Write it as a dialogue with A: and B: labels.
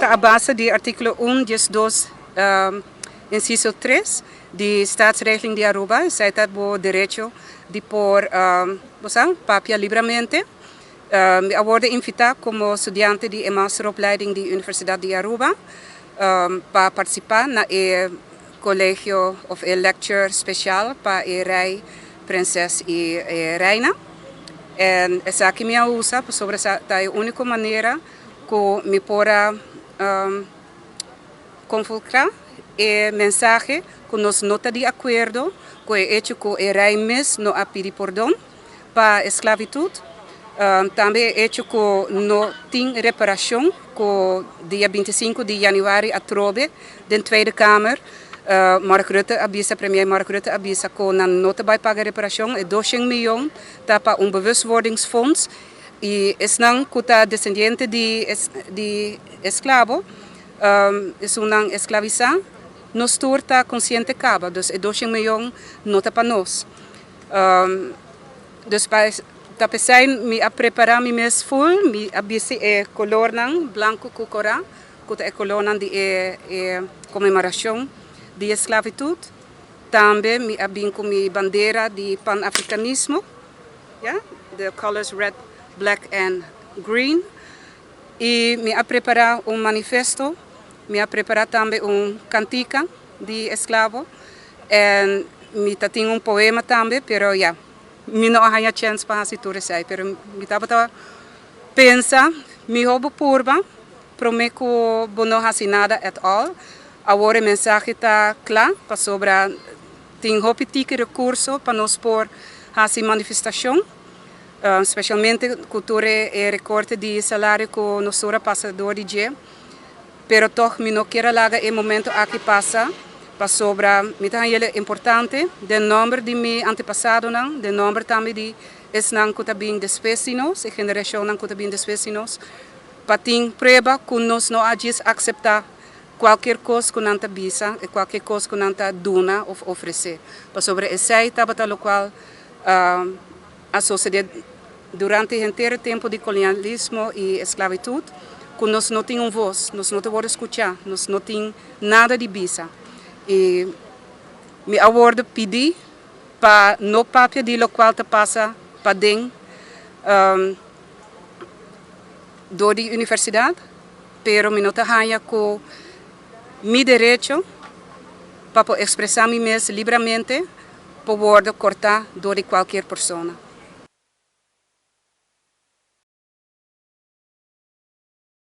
A: está a base do artículo 1, 2, inciso 3 de Staatsrechtling de Aruba. Zij heeft het direito de por papia livremente. Eu word invitado como estudiante de masteropleiding de Universidad di Aruba para participar na colégio of lecture special para rei, princesa e reina. En esaki me usa sobre essa a única maneira que me pora convocar e mensagem que nós não está de acordo com o hecho que o rei mesmo não a pedir perdão para a esclavitud. Também o hecho que não tem reparação que dia 25 de januário a trobe da Tweede Kamer. Mark Rutte avisa, premier Mark Rutte avisa que não vai pagar reparação, é 200 miljoen para bewustwordingsfonds. E es não que está descendente de esclavo, é uma esclavização, nós está consciente caba, dus é 200 miljoen não está para nós. Dus para pensar, me a preparar me mesmo full, me avisa é color não, branco com cora, que é color não de comemoração de esclavitud. Também me abin com minha bandeira de pan-africanismo, yeah? The colors red, black and green. E me a preparar manifesto, me a preparar também cantica de esclavo. E me tem poema também, pero yeah, me não há chance para fazer tudo isso, pero me estava pensa, me roubo purba, prometo que não fazer nada at all. Agora a mensagem está clara para sobre tem roupitique recurso para nós por fazer manifestação, especialmente cultura e recorte de salário que nós passador de dia, pero toch me não quero largar o momento aqui passa para sobre me tá é importante o número de meu antepassado não, o número também de esnan que tá bem despecinos, a geração não que tá bem despecinos, para ter prova que nós não agis aceitar qualquer coisa que não está bisa e qualquer coisa que não está dona ou oferecer. Para sobre esse tabata no qual a sociedade durante o inteiro tempo de colonialismo e esclavitud, que nós não temos voz, nós não podemos escutar, nós não temos nada de bisa. E me abordo pedir para no papel de lo qual te passa para dentro da universidade, pero me não te hanha com meu direito para expressar-me mesmo livremente, para poder cortar de qualquer pessoa.